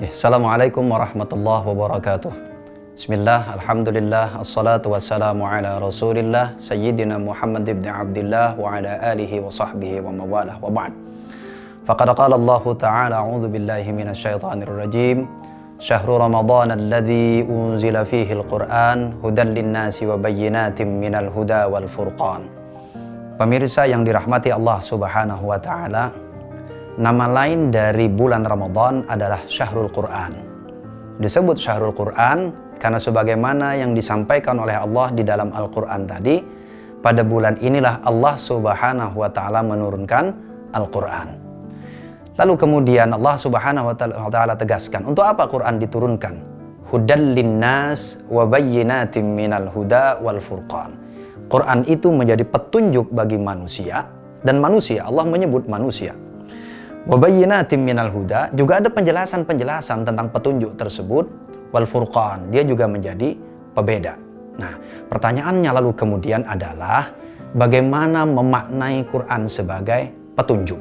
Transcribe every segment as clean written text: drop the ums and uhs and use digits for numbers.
Assalamualaikum warahmatullahi wabarakatuh. Bismillah, alhamdulillah, assalatu wassalamu ala rasulillah Sayyidina Muhammad ibn Abdillah wa ala alihi wa sahbihi wa mawalah wa ba'd. Faqad qala Allah ta'ala, a'udhu billahi minasyaitanir rajim, Syahru Ramadan alladhi unzila fihi al-Quran hudan linnasi wa bayyinatin minal huda wal furqan. Pemirsa yang dirahmati Allah subhanahu wa ta'ala, nama lain dari bulan Ramadan adalah Syahrul Quran. Disebut Syahrul Quran karena sebagaimana yang disampaikan oleh Allah di dalam Al-Quran tadi, pada bulan inilah Allah subhanahu wa ta'ala menurunkan Al-Quran. Lalu kemudian Allah subhanahu wa ta'ala tegaskan, untuk apa Quran diturunkan? Hudan linnas wa bayyinatin minal huda wal furqan. Quran itu menjadi petunjuk bagi manusia, dan manusia, Allah menyebut manusia. Wabayyinatin minal huda, juga ada penjelasan-penjelasan tentang petunjuk tersebut. Wal furqan, dia juga menjadi pembeda. Nah, pertanyaannya lalu kemudian adalah bagaimana memaknai Quran sebagai petunjuk?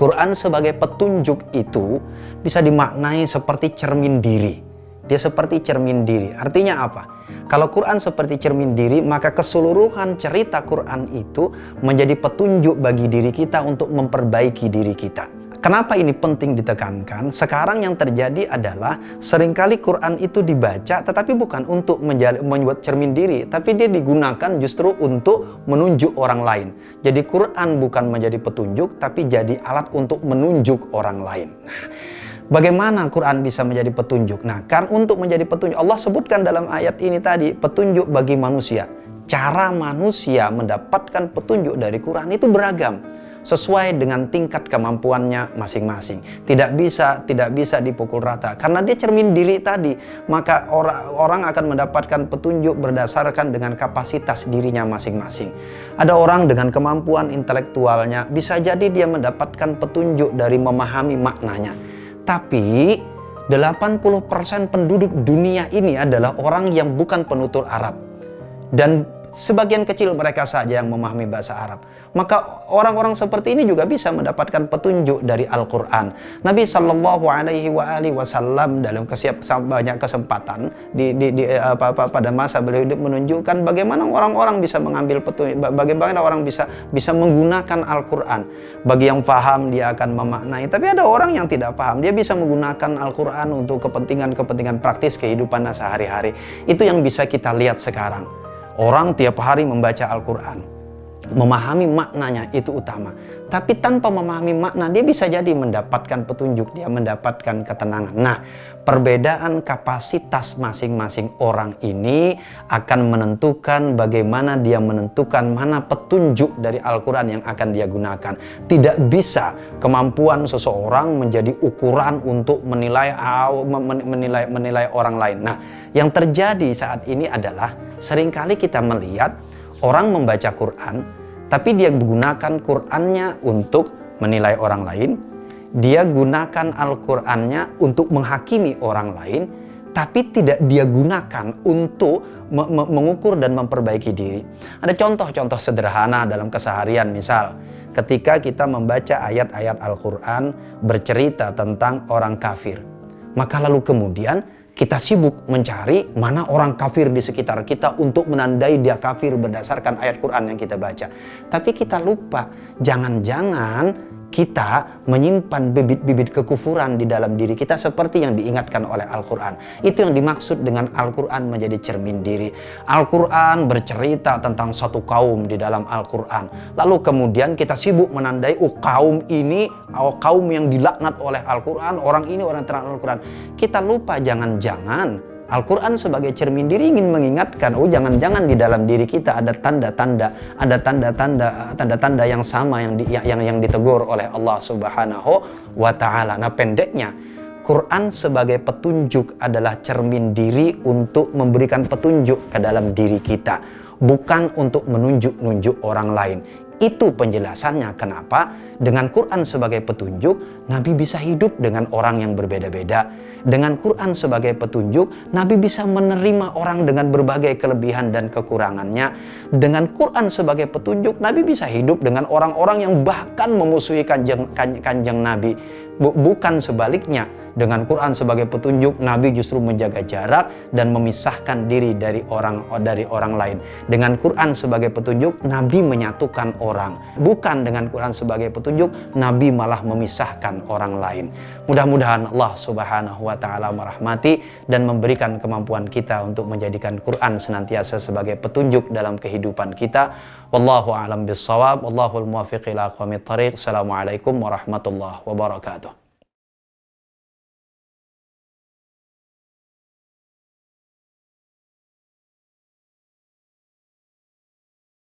Quran sebagai petunjuk itu bisa dimaknai seperti cermin diri. Dia seperti cermin diri. Artinya apa? Kalau Quran seperti cermin diri, maka keseluruhan cerita Quran itu menjadi petunjuk bagi diri kita untuk memperbaiki diri kita. Kenapa ini penting ditekankan? Sekarang yang terjadi adalah seringkali Quran itu dibaca tetapi bukan untuk membuat cermin diri, tapi dia digunakan justru untuk menunjuk orang lain. Jadi Quran bukan menjadi petunjuk tapi jadi alat untuk menunjuk orang lain. Nah, bagaimana Quran bisa menjadi petunjuk? Nah, kan untuk menjadi petunjuk, Allah sebutkan dalam ayat ini tadi, petunjuk bagi manusia. Cara manusia mendapatkan petunjuk dari Quran itu beragam, sesuai dengan tingkat kemampuannya masing-masing. Tidak bisa dipukul rata. Karena dia cermin diri tadi, maka orang akan mendapatkan petunjuk berdasarkan dengan kapasitas dirinya masing-masing. Ada orang dengan kemampuan intelektualnya, bisa jadi dia mendapatkan petunjuk dari memahami maknanya. Tapi 80% penduduk dunia ini adalah orang yang bukan penutur Arab, dan sebagian kecil mereka saja yang memahami bahasa Arab. Maka orang-orang seperti ini juga bisa mendapatkan petunjuk dari Al-Quran. Nabi Shallallahu Alaihi Wasallam dalam banyak kesempatan pada masa beliau hidup menunjukkan bagaimana orang-orang bisa mengambil petunjuk, bagaimana orang bisa menggunakan Al-Quran. Bagi yang paham dia akan memaknai, tapi ada orang yang tidak paham, dia bisa menggunakan Al-Quran untuk kepentingan praktis kehidupannya sehari-hari. Itu yang bisa kita lihat sekarang. Orang tiap hari membaca Al-Quran, memahami maknanya itu utama. Tapi tanpa memahami makna, dia bisa jadi mendapatkan petunjuk, dia mendapatkan ketenangan. Nah, perbedaan kapasitas masing-masing orang ini akan menentukan bagaimana dia menentukan mana petunjuk dari Al-Quran yang akan dia gunakan. Tidak bisa kemampuan seseorang menjadi ukuran untuk menilai orang lain. Nah, yang terjadi saat ini adalah seringkali kita melihat orang membaca Quran, tapi dia gunakan Qurannya untuk menilai orang lain. Dia gunakan Al-Qurannya untuk menghakimi orang lain, tapi tidak dia gunakan untuk mengukur dan memperbaiki diri. Ada contoh-contoh sederhana dalam keseharian, misal ketika kita membaca ayat-ayat Al-Quran bercerita tentang orang kafir, maka lalu kemudian kita sibuk mencari mana orang kafir di sekitar kita untuk menandai dia kafir berdasarkan ayat Quran yang kita baca. Tapi kita lupa, jangan-jangan kita menyimpan bibit-bibit kekufuran di dalam diri kita seperti yang diingatkan oleh Al-Quran. Itu yang dimaksud dengan Al-Quran menjadi cermin diri. Al-Quran bercerita tentang satu kaum di dalam Al-Quran. Lalu kemudian kita sibuk menandai, kaum ini, kaum yang dilaknat oleh Al-Quran, orang ini orang terang Al-Quran. Kita lupa, jangan-jangan Al-Quran sebagai cermin diri ingin mengingatkan, jangan-jangan di dalam diri kita ada tanda-tanda yang sama yang ditegur oleh Allah Subhanahu wa Ta'ala. Nah, pendeknya, Quran sebagai petunjuk adalah cermin diri untuk memberikan petunjuk ke dalam diri kita, bukan untuk menunjuk-nunjuk orang lain. Itu penjelasannya kenapa dengan Quran sebagai petunjuk, Nabi bisa hidup dengan orang yang berbeda-beda. Dengan Quran sebagai petunjuk, Nabi bisa menerima orang dengan berbagai kelebihan dan kekurangannya. Dengan Quran sebagai petunjuk, Nabi bisa hidup dengan orang-orang yang bahkan memusuhi kanjeng Nabi. Bukan sebaliknya. Dengan Quran sebagai petunjuk, Nabi justru menjaga jarak dan memisahkan diri dari orang lain. Dengan Quran sebagai petunjuk, Nabi menyatukan orang. Bukan dengan Quran sebagai petunjuk, Nabi malah memisahkan orang lain. Mudah-mudahan Allah Subhanahu wa taala merahmati dan memberikan kemampuan kita untuk menjadikan Quran senantiasa sebagai petunjuk dalam kehidupan kita. Wallahu a'lam bissawab, wallahul muwaffiq ila aqwamit thariq. Assalamualaikum warahmatullahi wabarakatuh.